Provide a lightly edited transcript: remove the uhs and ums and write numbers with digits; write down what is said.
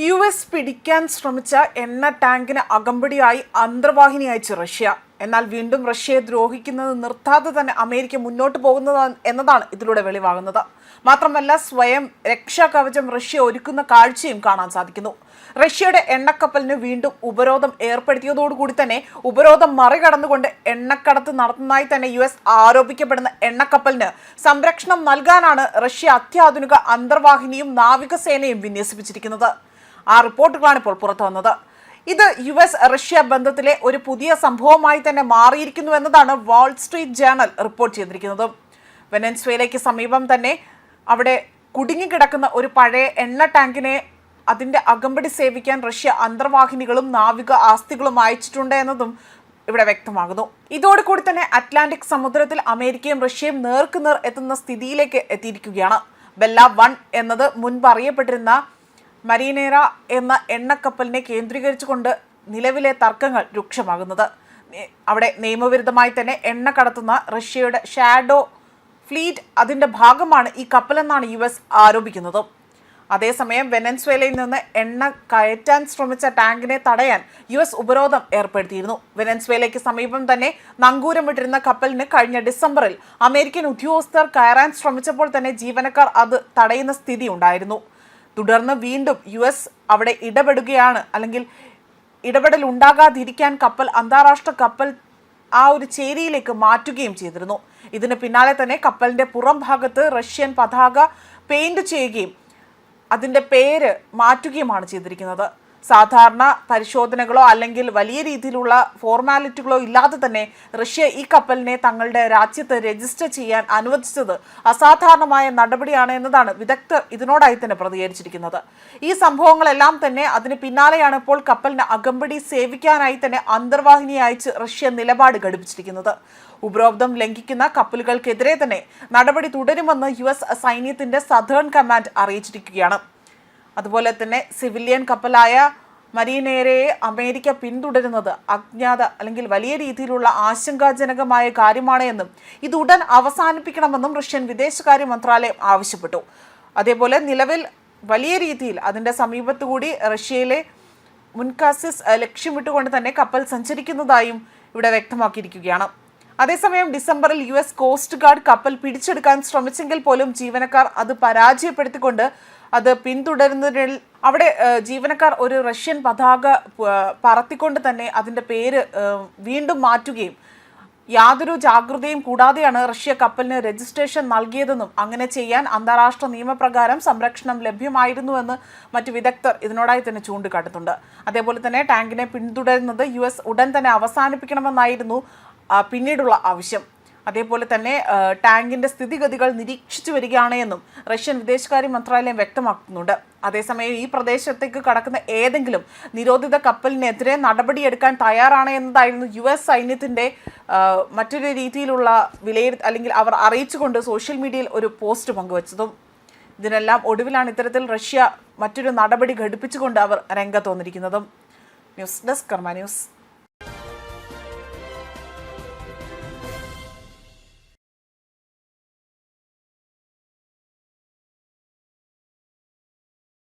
US പിടിക്കാൻ ശ്രമിച്ച എണ്ണ ടാങ്കിന് അകമ്പടിയായി അന്തർവാഹിനി അയച്ച് റഷ്യ. എന്നാൽ വീണ്ടും റഷ്യയെ ദ്രോഹിക്കുന്നത് നിർത്താതെ തന്നെ അമേരിക്ക മുന്നോട്ട് പോകുന്നത് എന്നതാണ് ഇതിലൂടെ വെളിവാകുന്നത്. മാത്രമല്ല, സ്വയം രക്ഷാകവചം റഷ്യ ഒരുക്കുന്ന കാഴ്ചയും കാണാൻ സാധിക്കുന്നു. റഷ്യയുടെ എണ്ണക്കപ്പലിന് വീണ്ടും ഉപരോധം ഏർപ്പെടുത്തിയതോടുകൂടി തന്നെ ഉപരോധം മറികടന്നുകൊണ്ട് എണ്ണക്കടത്ത് നടത്തുന്നതായി തന്നെ US ആരോപിക്കപ്പെടുന്ന എണ്ണക്കപ്പലിന് സംരക്ഷണം നൽകാനാണ് റഷ്യ അത്യാധുനിക അന്തർവാഹിനിയും നാവികസേനയും വിന്യസിപ്പിച്ചിരിക്കുന്നത്. ആ റിപ്പോർട്ടുകളാണ് ഇപ്പോൾ പുറത്തു വന്നത്. ഇത് US റഷ്യ ബന്ധത്തിലെ ഒരു പുതിയ സംഭവമായി തന്നെ മാറിയിരിക്കുന്നു എന്നതാണ് വാൾ സ്ട്രീറ്റ് ജേണൽ റിപ്പോർട്ട് ചെയ്തിരിക്കുന്നത്. വെനസ്വേലയ്ക്ക് സമീപം തന്നെ അവിടെ കുടുങ്ങിക്കിടക്കുന്ന ഒരു പഴയ എണ്ണ ടാങ്കിനെ അതിൻ്റെ അകമ്പടി സേവിക്കാൻ റഷ്യ അന്തർവാഹിനികളും നാവിക ആസ്തികളും അയച്ചിട്ടുണ്ട് എന്നതും ഇവിടെ വ്യക്തമാകുന്നു. ഇതോടുകൂടി തന്നെ അറ്റ്ലാന്റിക് സമുദ്രത്തിൽ അമേരിക്കയും റഷ്യയും നേർക്കുനേർ എത്തുന്ന സ്ഥിതിയിലേക്ക് എത്തിയിരിക്കുകയാണ്. ബെല്ല 1 എന്നത് മുൻപ് അറിയപ്പെട്ടിരുന്ന മരീനേറ എന്ന എണ്ണക്കപ്പലിനെ കേന്ദ്രീകരിച്ചുകൊണ്ട് നിലവിലെ തർക്കങ്ങൾ രൂക്ഷമാകുന്നത്. അവിടെ നിയമവിരുദ്ധമായി തന്നെ എണ്ണ കടത്തുന്ന റഷ്യയുടെ ഷാഡോ ഫ്ലീറ്റ് അതിൻ്റെ ഭാഗമാണ് ഈ കപ്പലെന്നാണ് US ആരോപിക്കുന്നത്. അതേസമയം വെനസ്വേലയിൽ നിന്ന് എണ്ണ കയറ്റാൻ ശ്രമിച്ച ടാങ്കിനെ തടയാൻ US ഉപരോധം ഏർപ്പെടുത്തിയിരുന്നു. വെനസ്വേലയ്ക്ക് സമീപം തന്നെ നങ്കൂരമിട്ടിരുന്ന കപ്പലിന് കഴിഞ്ഞ ഡിസംബറിൽ അമേരിക്കൻ ഉദ്യോഗസ്ഥർ കയറാൻ ശ്രമിച്ചപ്പോൾ തന്നെ ജീവനക്കാർ അത് തടയുന്ന സ്ഥിതി ഉണ്ടായിരുന്നു. തുടർന്ന് വീണ്ടും US അവിടെ ഇടപെടുകയാണ്, അല്ലെങ്കിൽ ഇടപെടൽ ഉണ്ടാകാതിരിക്കാൻ കപ്പൽ അന്താരാഷ്ട്ര കപ്പൽ ആ ഒരു ചേരിയിലേക്ക് മാറ്റുകയും ചെയ്തിരുന്നു. ഇതിന് പിന്നാലെ തന്നെ കപ്പലിൻ്റെ പുറം ഭാഗത്ത് റഷ്യൻ പതാക പെയിന്റ് ചെയ്യുകയും അതിൻ്റെ പേര് മാറ്റുകയുമാണ് ചെയ്തിരിക്കുന്നത്. സാധാരണ പരിശോധനകളോ അല്ലെങ്കിൽ വലിയ രീതിയിലുള്ള ഫോർമാലിറ്റികളോ ഇല്ലാതെ തന്നെ റഷ്യ ഈ കപ്പലിനെ തങ്ങളുടെ രാജ്യത്ത് രജിസ്റ്റർ ചെയ്യാൻ അനുവദിച്ചത് അസാധാരണമായ നടപടിയാണ് എന്നതാണ് വിദഗ്ധർ ഇതിനോടായി തന്നെ പ്രതികരിച്ചിരിക്കുന്നത്. ഈ സംഭവങ്ങളെല്ലാം തന്നെ അതിന് പിന്നാലെയാണ് ഇപ്പോൾ കപ്പലിന് അകമ്പടി സേവിക്കാനായി തന്നെ അന്തർവാഹിനി അയച്ച് റഷ്യ നിലപാട് ഘടിപ്പിച്ചിരിക്കുന്നത്. ഉപരോധം ലംഘിക്കുന്ന കപ്പലുകൾക്കെതിരെ തന്നെ നടപടി തുടരുമെന്ന് US സൈന്യത്തിന്റെ സദേൺ കമാൻഡ് അറിയിച്ചിരിക്കുകയാണ്. അതുപോലെ തന്നെ സിവിലിയൻ കപ്പലായ മരീനേരയെ അമേരിക്ക പിന്തുടരുന്നത് അജ്ഞാത അല്ലെങ്കിൽ വലിയ രീതിയിലുള്ള ആശങ്കാജനകമായ കാര്യമാണ് എന്നും ഇത് ഉടൻ അവസാനിപ്പിക്കണമെന്നും റഷ്യൻ വിദേശകാര്യ മന്ത്രാലയം ആവശ്യപ്പെട്ടു. അതേപോലെ നിലവിൽ വലിയ രീതിയിൽ അതിൻ്റെ സമീപത്തുകൂടി റഷ്യയിലെ മുൻകാസിസ് ലക്ഷ്യമിട്ടുകൊണ്ട് തന്നെ കപ്പൽ സഞ്ചരിക്കുന്നതായും ഇവിടെ വ്യക്തമാക്കിയിരിക്കുകയാണ്. അതേസമയം ഡിസംബറിൽ US കോസ്റ്റ് ഗാർഡ് കപ്പൽ പിടിച്ചെടുക്കാൻ ശ്രമിച്ചെങ്കിൽ പോലും ജീവനക്കാർ അത് പരാജയപ്പെടുത്തിക്കൊണ്ട് അത് പിന്തുടരുന്നതിൽ അവിടെ ജീവനക്കാർ ഒരു റഷ്യൻ പതാക പറത്തിക്കൊണ്ട് തന്നെ അതിൻ്റെ പേര് വീണ്ടും മാറ്റുകയും യാതൊരു ജാഗ്രതയും കൂടാതെയാണ് റഷ്യ കപ്പലിന് രജിസ്ട്രേഷൻ നൽകിയതെന്നും അങ്ങനെ ചെയ്യാൻ അന്താരാഷ്ട്ര നിയമപ്രകാരം സംരക്ഷണം ലഭ്യമായിരുന്നുവെന്ന് മറ്റു വിദഗ്ധർ ഇതിനോടായി തന്നെ ചൂണ്ടിക്കാട്ടുന്നുണ്ട്. അതേപോലെ തന്നെ ടാങ്കിനെ പിന്തുടരുന്നത് US ഉടൻ തന്നെ അവസാനിപ്പിക്കണമെന്നായിരുന്നു പിന്നീടുള്ള ആവശ്യം. അതേപോലെ തന്നെ ടാങ്കിൻ്റെ സ്ഥിതിഗതികൾ നിരീക്ഷിച്ചു വരികയാണ് എന്നും റഷ്യൻ വിദേശകാര്യ മന്ത്രാലയം വ്യക്തമാക്കുന്നുണ്ട്. അതേസമയം ഈ പ്രദേശത്തേക്ക് കടക്കുന്ന ഏതെങ്കിലും നിരോധിത കപ്പലിനെതിരെ നടപടിയെടുക്കാൻ തയ്യാറാണ് എന്നതായിരുന്നു US സൈന്യത്തിൻ്റെ മറ്റൊരു രീതിയിലുള്ള അല്ലെങ്കിൽ അവർ അറിയിച്ചുകൊണ്ട് സോഷ്യൽ മീഡിയയിൽ ഒരു പോസ്റ്റ് പങ്കുവച്ചതും. ഇതിനെല്ലാം ഒടുവിലാണ് ഇത്തരത്തിൽ റഷ്യ മറ്റൊരു നടപടി ഘടിപ്പിച്ചുകൊണ്ട് അവർ രംഗത്ത് വന്നിരിക്കുന്നതും. ന്യൂസ് ഡെസ്ക് കർമ്മ ന്യൂസ്.